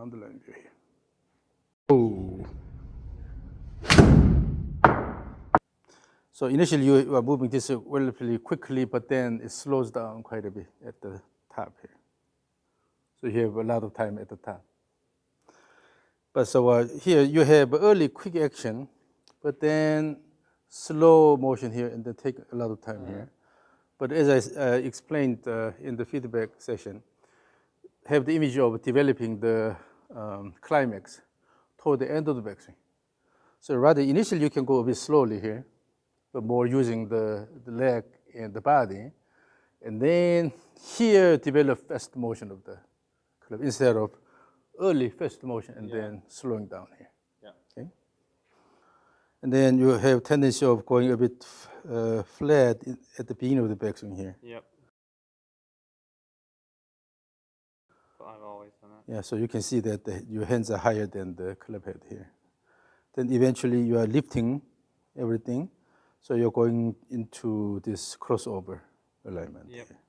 underline view here. Oh. So initially you are moving this relatively quickly, but then it slows down quite a bit at the top here. So you have a lot of time at the top. But so here you have early quick action, but then slow motion here, and then take a lot of time here. But as I explained in the feedback session, have the image of developing the climax toward the end of the backswing. So rather initially you can go a bit slowly here, but more using the leg and the body. And then here develop fast motion of the club instead of early fast motion and then slowing down here. Yeah. Okay. And then you have tendency of going a bit flat at the beginning of the backswing here. Yep. I've always done that. Yeah, so you can see that your hands are higher than the club head here. Then eventually you are lifting everything, so you're going into this crossover alignment. Yep. Here.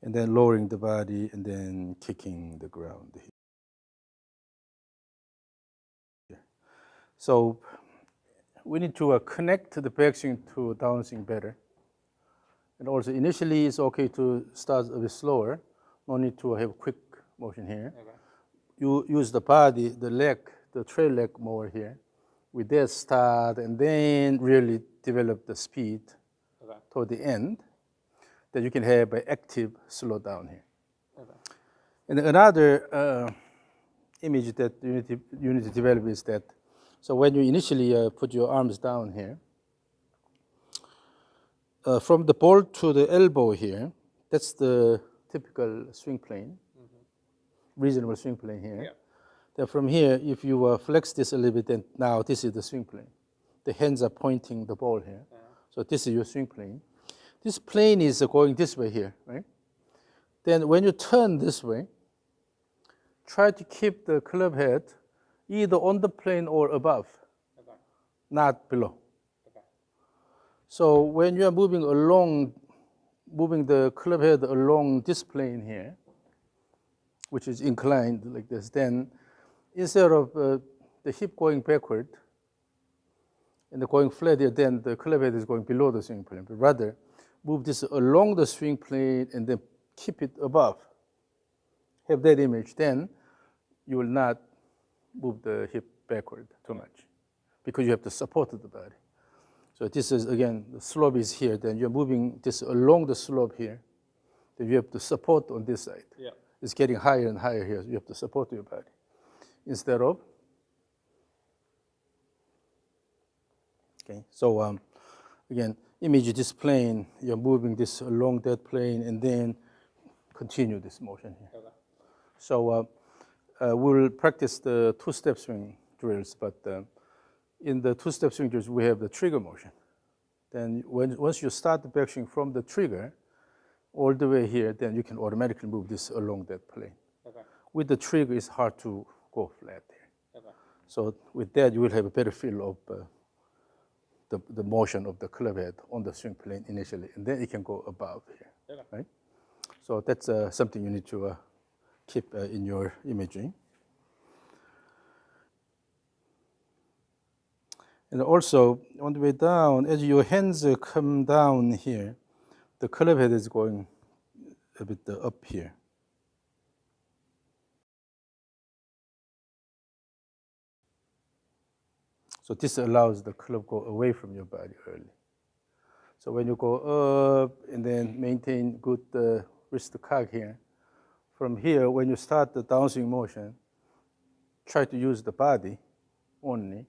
And then lowering the body and then kicking the ground here. So we need to connect the backswing to downswing better. And also initially it's okay to start a bit slower. No need to have quick motion here. Okay. You use the body, the leg, the trail leg more here. With that start and then really develop the speed toward the end. Then you can have an active slow down here. Okay. And another image that you need to develop is that, so when you initially put your arms down here, from the ball to the elbow here, that's the typical swing plane, reasonable swing plane here. Yeah. Then from here, if you flex this a little bit, then now this is the swing plane. The hands are pointing the ball here. Yeah. So this is your swing plane. This plane is going this way here, right? Then when you turn this way, try to keep the club head either on the plane or above, not below. So when you are moving the club head along this plane here, which is inclined like this, then instead of the hip going backward and going flat here, then the club head is going below the swing plane. But rather, move this along the swing plane and then keep it above. Have that image, then you will not move the hip backward too much because you have to support the body. So this is, again, the slope is here, then you're moving this along the slope here. Then you have to support on this side. Yeah. It's getting higher and higher here, so you have to support your body. Instead of, okay, so again, image this plane, you're moving this along that plane and then continue this motion here. Okay. So we'll practice the two-step swing drills, but in the two-step swing drills, we have the trigger motion. Then once you start the backswing from the trigger, all the way here, then you can automatically move this along that plane. Okay. With the trigger, it's hard to go flat here. Okay. So with that, you will have a better feel of the motion of the club head on the swing plane initially, and then it can go above here, Okay. right? So that's something you need to keep in your imaging. And also, on the way down, as your hands come down here, the club head is going a bit up here. So this allows the club go away from your body early. So when you go up and then maintain good wrist cock here, from here, when you start the downswing motion, try to use the body only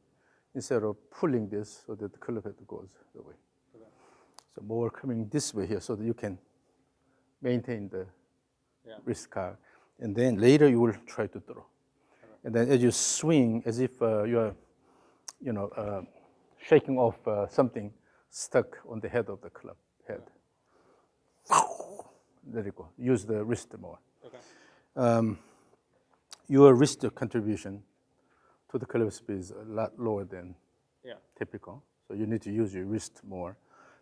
instead of pulling this so that the club head goes away. Okay. So more coming this way here so that you can maintain the wrist cock. And then later you will try to throw. Okay. And then as you swing, as if you are shaking off something stuck on the head of the club head. There you go. Use the wrist more. Okay. Your wrist contribution to the club speed is a lot lower than typical. So you need to use your wrist more.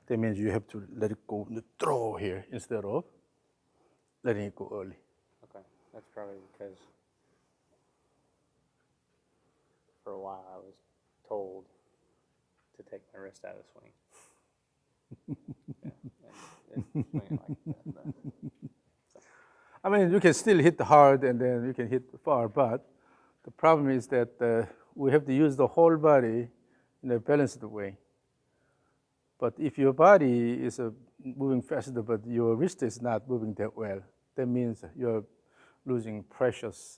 That means you have to let it go and throw here instead of letting it go early. Okay, that's probably because for a while I was told to take my wrist out of the swing. Yeah, and swing it like that. I mean, you can still hit hard and then you can hit far, but the problem is that we have to use the whole body in a balanced way. But if your body is moving faster, but your wrist is not moving that well, that means you're losing precious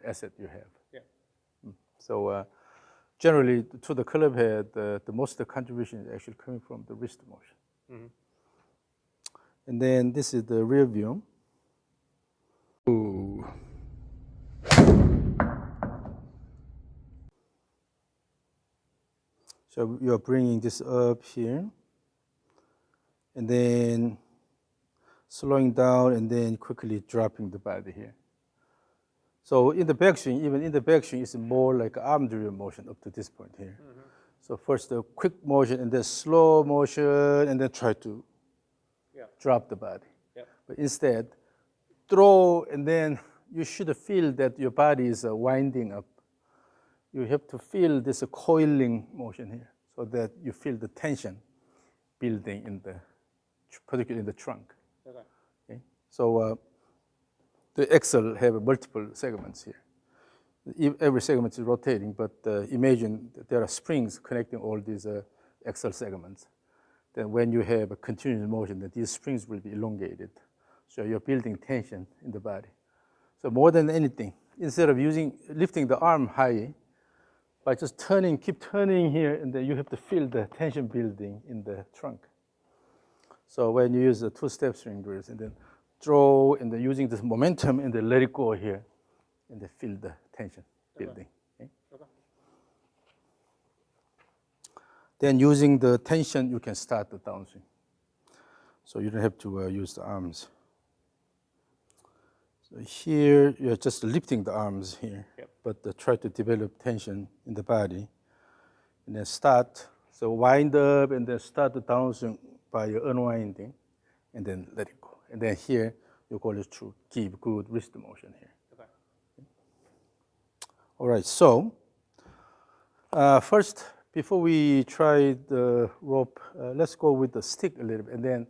asset you have. Yeah. So generally, to the club head, the most of the contribution is actually coming from the wrist motion. Mm-hmm. And then this is the rear view. Ooh. So you're bringing this up here, and then slowing down, and then quickly dropping the body here. So in the backswing, even in the backswing, it's more like arm-driven motion up to this point here. Mm-hmm. So first the quick motion, and then slow motion, and then try to drop the body. Yep. But instead, throw, and then you should feel that your body is winding up. You have to feel this coiling motion here, so that you feel the tension building particularly in the trunk. Okay. Okay? So the axle have multiple segments here. Every segment is rotating, but imagine that there are springs connecting all these axle segments. Then when you have a continuous motion, that these springs will be elongated. So you're building tension in the body. So more than anything, instead of lifting the arm high, by just keep turning here, and then you have to feel the tension building in the trunk. So when you use the two-step swing drills, and then throw, and then using this momentum, and then let it go here, and then feel the tension building. Okay. Okay. Then using the tension, you can start the downswing. So you don't have to use the arms. So here, you're just lifting the arms here, Yep. but try to develop tension in the body. And then start, so wind up, and then start the downswing by unwinding, and then let it go. And then here, your goal is to give good wrist motion here. Okay. All right, so first, before we try the rope, let's go with the stick a little bit, and then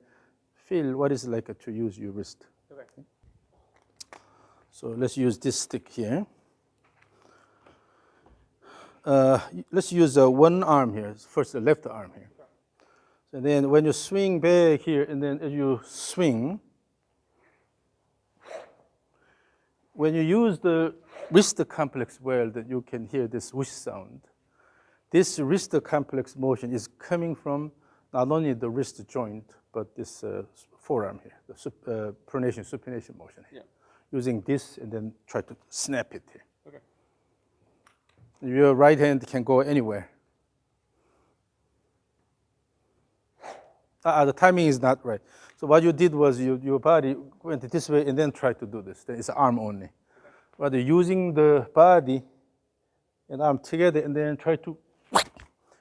feel what it's like to use your wrist. Okay. So let's use this stick here. Let's use one arm here, first the left arm here. Okay. So then when you swing back here, and then as you swing, when you use the wrist complex well, that you can hear this whoosh sound. This wrist complex motion is coming from not only the wrist joint, but this forearm here, the pronation, supination motion here. Yeah. Using this, and then try to snap it here. Okay. Your right hand can go anywhere. The timing is not right. So what you did was your body went this way and then tried to do this. Then it's arm only. Rather using the body and arm together, and then try to,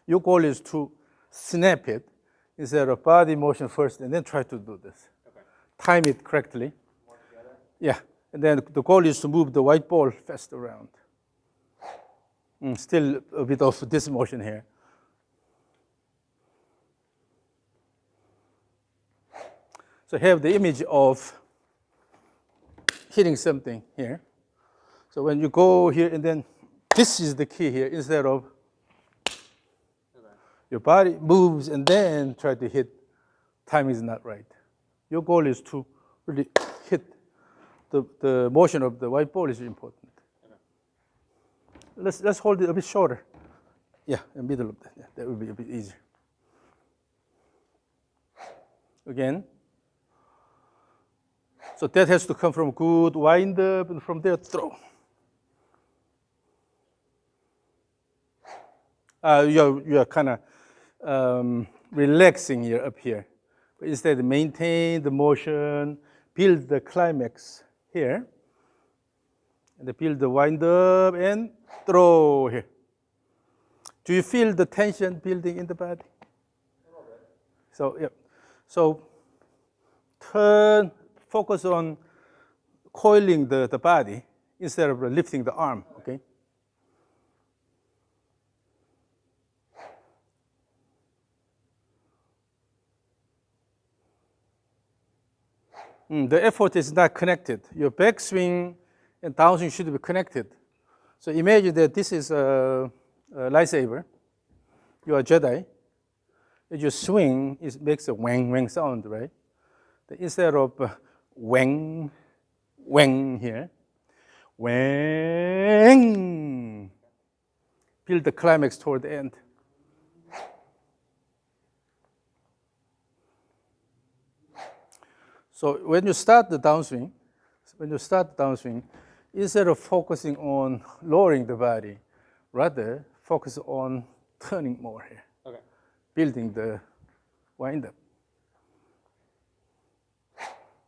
your goal is to snap it instead of body motion first, and then try to do this. Okay. Time it correctly. More together. Yeah, and then the goal is to move the white ball fast around. Still a bit of this motion here. So have the image of hitting something here. So when you go here, and then this is the key here, instead of your body moves and then try to hit, time is not right. Your goal is to really hit the motion of the white ball is important. Let's hold it a bit shorter. Yeah, in the middle of that. Yeah, that would be a bit easier. Again. So that has to come from good wind up, and from there throw. You're kind of relaxing here up here. But instead, maintain the motion, build the climax here, and build the wind up and throw here. Do you feel the tension building in the body? A little bit. So, yeah. So turn, focus on coiling the body instead of lifting the arm, okay? The effort is not connected. Your backswing and downswing should be connected. So imagine that this is a lightsaber. You are a Jedi. As you swing, it makes a wang wang sound, right? Instead of wang wang here, wang, build the climax toward the end. So when you start the downswing, instead of focusing on lowering the body, rather focus on turning more here, Okay. building the wind up.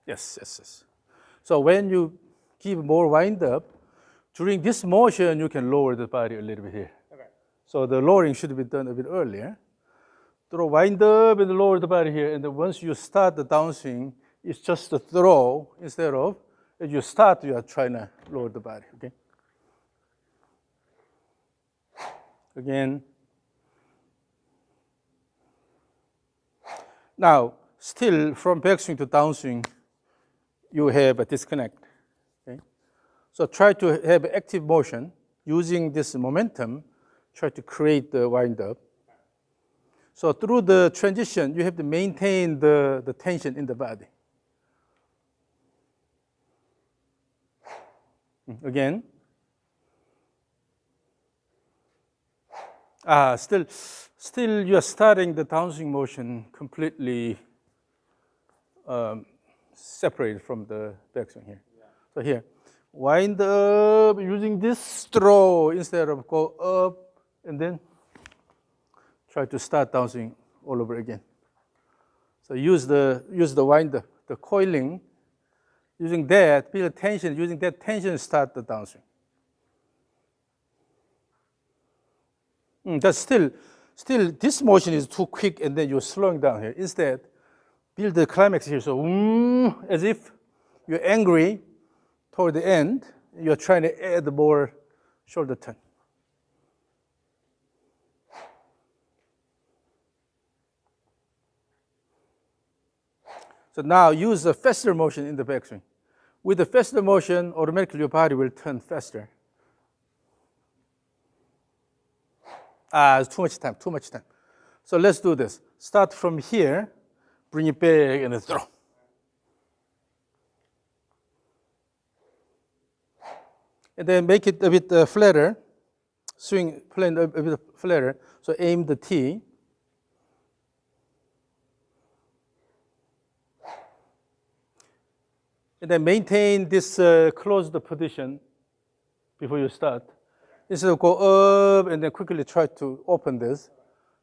Yes. So when you give more wind up, during this motion, you can lower the body a little bit here. Okay. So the lowering should be done a bit earlier. Throw wind up and lower the body here. And then once you start the downswing, it's just a throw instead of, as you start, you are trying to lower the body, okay? Again. Now, still from backswing to downswing, you have a disconnect, okay? So try to have active motion using this momentum, try to create the wind up. So through the transition, you have to maintain the tension in the body. Again. Still you are starting the downswing motion completely separated from the backswing here. Yeah. So here, wind up using this throw instead of go up and then try to start downswing all over again. So use the wind up, the coiling, using that, build tension, using that tension start the downswing. That's still this motion is too quick and then you're slowing down here. Instead, build the climax here. So as if you're angry toward the end, you're trying to add more shoulder turn. So now use a faster motion in the backswing. With the faster motion, automatically your body will turn faster. It's too much time. So let's do this. Start from here, bring it back, and then throw. And then make it a bit flatter. Swing plane a bit flatter. So aim the T. And then maintain this closed position before you start. Instead of go up and then quickly try to open this.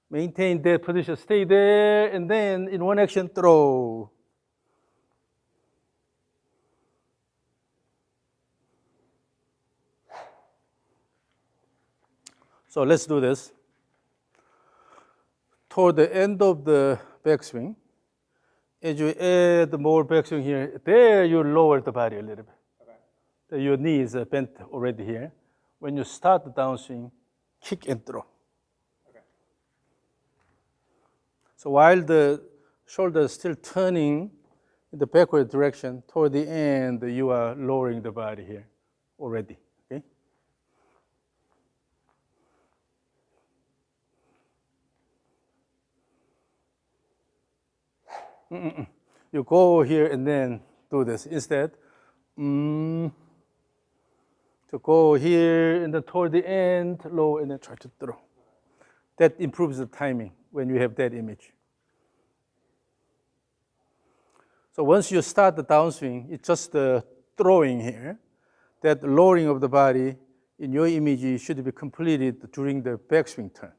Maintain that position, stay there, and then in one action, throw. So let's do this. Toward the end of the backswing, as you add more backswing here, there you lower the body a little bit. Okay. Your knee is bent already here. When you start the downswing, kick and throw. Okay. So while the shoulder is still turning in the backward direction, toward the end, you are lowering the body here already. Okay? You go here and then do this. Instead, to go here and then toward the end, low, and then try to throw. That improves the timing when you have that image. So once you start the downswing, it's just the throwing here. That lowering of the body in your image should be completed during the backswing turn.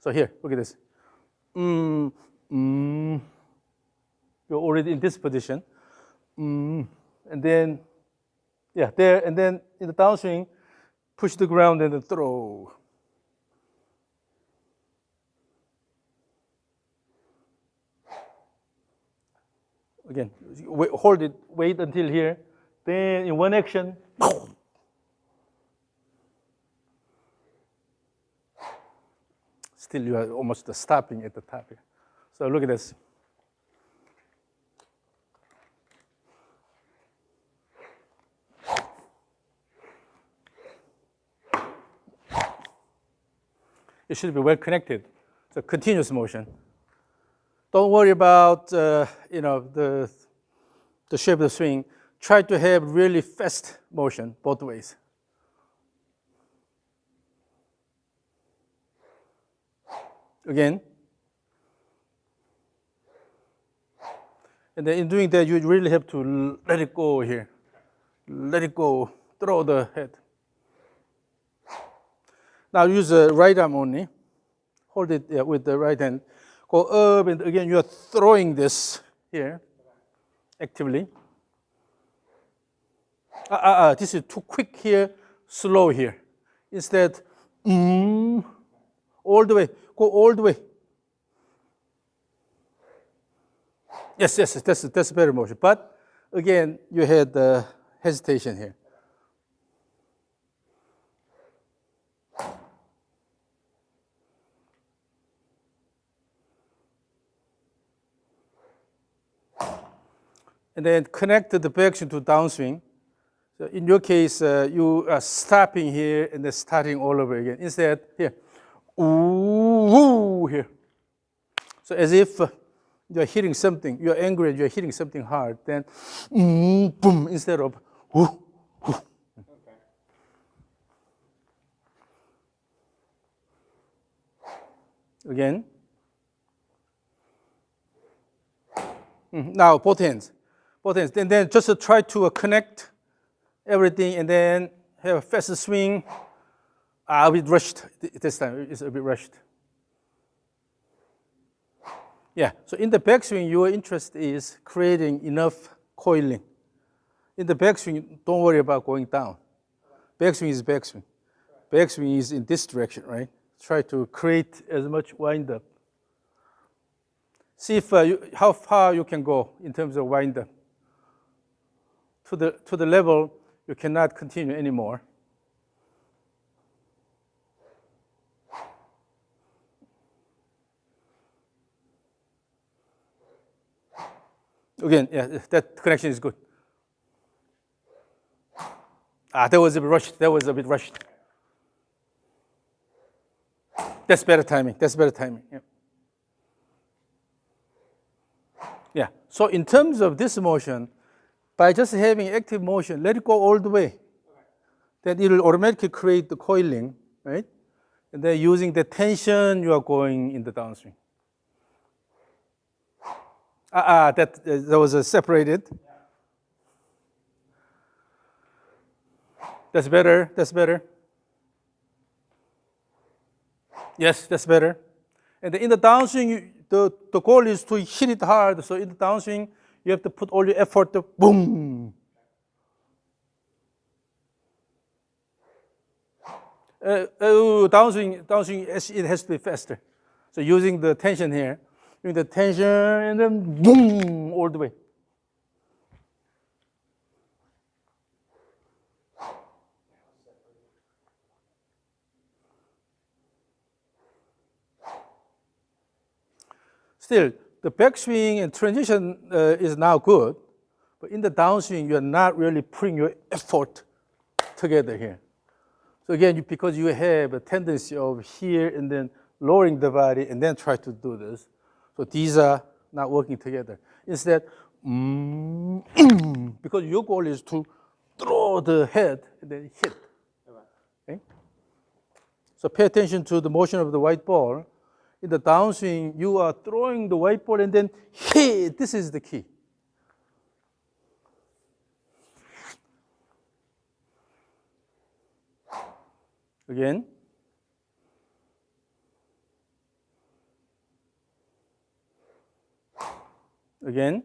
So here, look at this. You're already in this position. And then, yeah, there, and then in the downswing, push the ground and then throw. Again, hold it, wait until here. Then in one action, still you are almost stopping at the top here. So look at this. It should be well connected. It's a continuous motion. Don't worry about the shape of the swing. Try to have really fast motion both ways. Again. And then in doing that, you really have to let it go here. Let it go. Throw the head. Now use the right arm only. Hold it with the right hand. Go up, and again, you are throwing this here actively. This is too quick here, slow here. Instead, all the way. Go all the way. Yes, that's better motion. But again, you had the hesitation here. And then connect the backswing to downswing. So in your case, you are stopping here and then starting all over again. Instead, here, ooh, here. So as if you're hitting something, you're angry and you're hitting something hard, then boom, instead of ooh, ooh. Okay. Again. Now both hands. And then just try to connect everything and then have a fast swing. A bit rushed this time. It's a bit rushed. Yeah, so in the backswing, your interest is creating enough coiling. In the backswing, don't worry about going down. Backswing is backswing. Backswing is in this direction, right? Try to create as much wind up. See if how far you can go in terms of wind up. To the level you cannot continue anymore. Again, yeah, that connection is good. That was a bit rushed. That's better timing. Yeah. Yeah. So in terms of this motion, by just having active motion, let it go all the way. Then it will automatically create the coiling, right? And then using the tension, you are going in the downswing. That was separated. That's better. Yes, that's better. And then in the downswing, the goal is to hit it hard. So in the downswing, you have to put all your effort to boom. Downswing, it has to be faster. So using the tension here, and then boom, all the way. Still, the backswing and transition is now good, but in the downswing, you're not really putting your effort together here. So again, because you have a tendency of here and then lowering the body and then try to do this. So these are not working together. Instead, because your goal is to throw the head and then hit. Okay? So pay attention to the motion of the white ball. In the downswing, you are throwing the white ball and then hit. This is the key. Again. Again.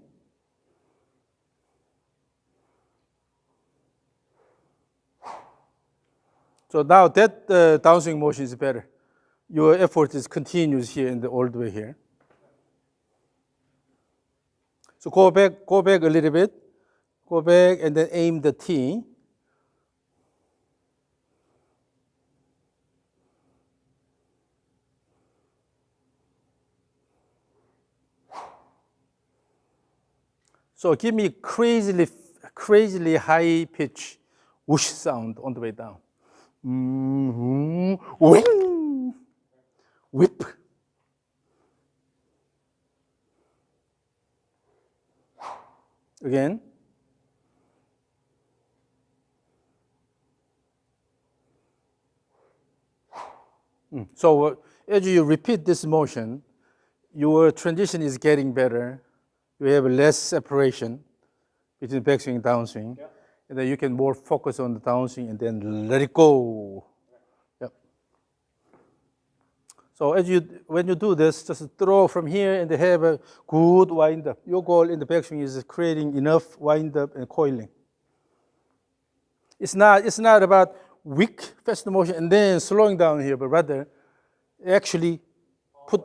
So now that downswing motion is better. Your effort is continuous here and all the way here. So go back a little bit. Go back and then aim the T. So give me crazily high pitch whoosh sound on the way down. Whing, whip. Again. So as you repeat this motion, your transition is getting better. You have less separation between backswing and downswing. Yep. And then you can more focus on the downswing and then let it go. Yep. So when you do this, just throw from here and have a good wind up. Your goal in the backswing is creating enough wind up and coiling. It's not about weak fast motion and then slowing down here, but rather actually put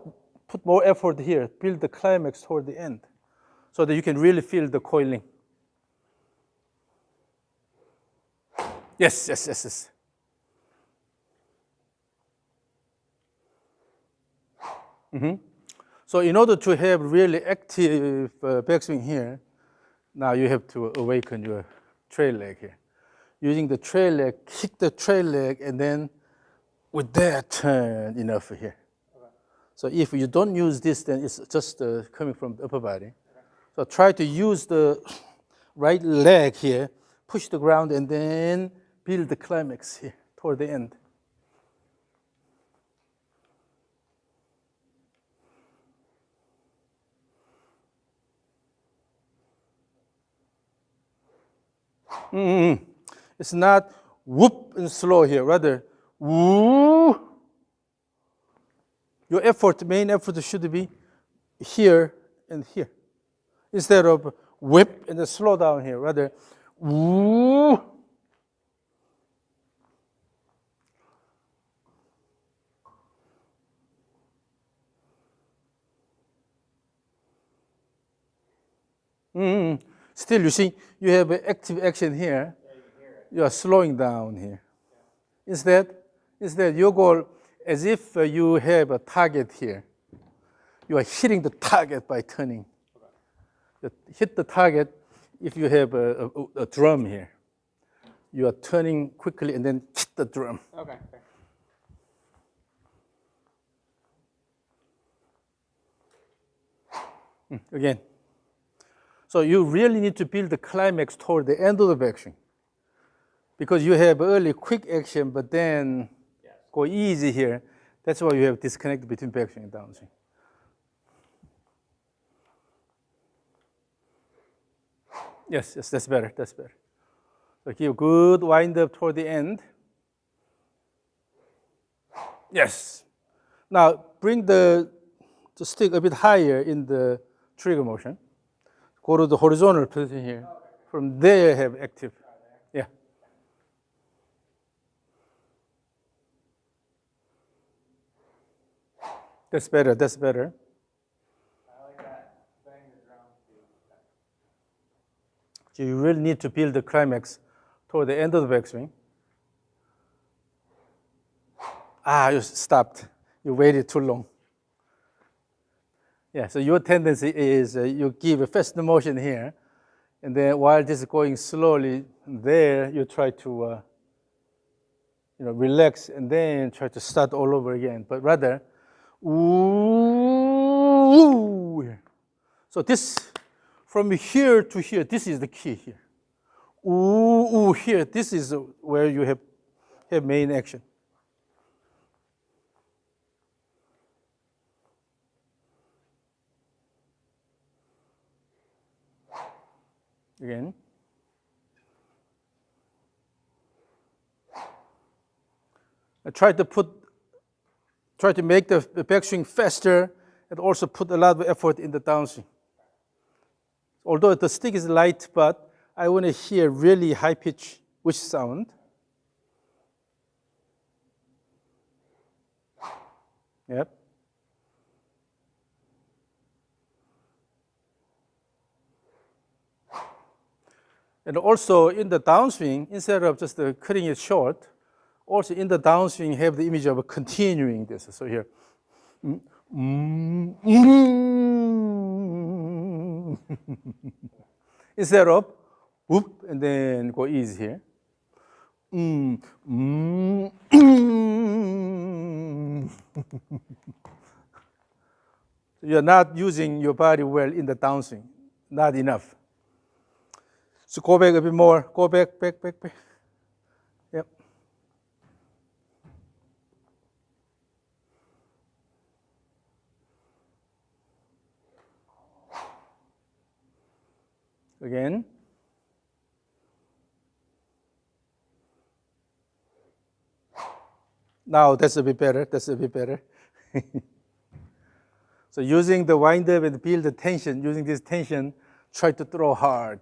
more effort here, build the climax toward the end, so that you can really feel the coiling. Yes. So in order to have really active backswing here, now you have to awaken your trail leg here. Using the trail leg, kick the trail leg, and then with that turn enough here. Okay. So if you don't use this, then it's just coming from the upper body. Okay. So try to use the right leg here, push the ground, and then build the climax here toward the end. It's not whoop and slow here, rather woo. Your main effort should be here and here. Instead of whip and then slow down here, rather woo. Still, you see, you have active action here. You are slowing down here. Instead, your goal, as if you have a target here. You are hitting the target by turning. You hit the target if you have a drum here. You are turning quickly and then hit the drum. Okay. Again. So you really need to build the climax toward the end of the backswing. Because you have early quick action, but then go easy here. That's why you have disconnect between backswing and downswing. Yes, that's better. So give good wind up toward the end. Yes. Now bring the stick a bit higher in the trigger motion. Go to the horizontal position here. From there, have active. Yeah. That's better. I like that. Bang the drum. So you really need to build the climax toward the end of the backswing. You stopped. You waited too long. Yeah, so your tendency is you give a fast motion here, and then while this is going slowly there, you try to relax and then try to start all over again. But rather, ooh. So this, from here to here, this is the key here. Ooh, here, this is where you have main action. Again. I try to make the backswing faster and also put a lot of effort in the downswing. Although the stick is light, but I want to hear really high pitch whoosh sound. Yep. And also in the downswing, instead of just cutting it short, also in the downswing have the image of continuing this. So here, instead of whoop and then go easy here. You're not using your body well in the downswing, not enough. So go back a bit more, go back. Yep. Again. Now that's a bit better, So using the wind up and build the tension, using this tension, try to throw hard.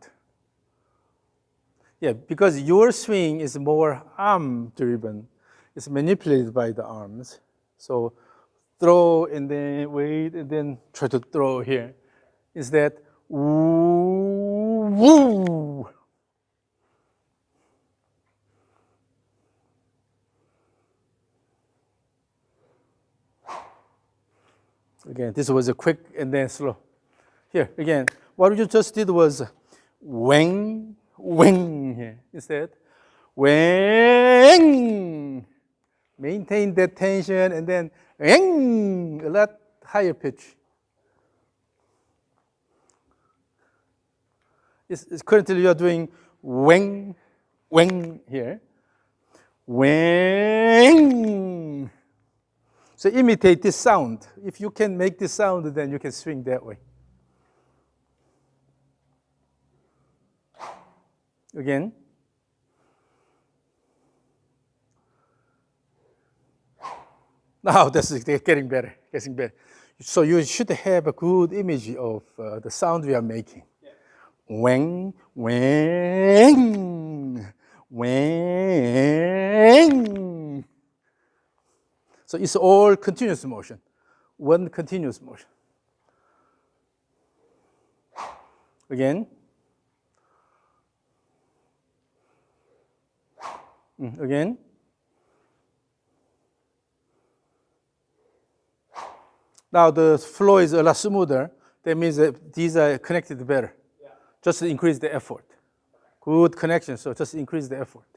Yeah, because your swing is more arm driven. It's manipulated by the arms. So throw and then wait and then try to throw here. Instead, woo, woo. Again, this was a quick and then slow. Here, again, what you just did was wang, wang here. Instead, wang. Maintain that tension and then wang, a lot higher pitch. It's currently you are doing wang, wang here. Wang. So imitate this sound. If you can make this sound, then you can swing that way. Again. Now this is getting better, So you should have a good image of the sound we are making. Yeah. Wang, wang, wang. So it's all continuous motion, one continuous motion. Again. Again. Now the flow is a lot smoother. That means that these are connected better. Yeah. Just increase the effort. Good connection, so just increase the effort.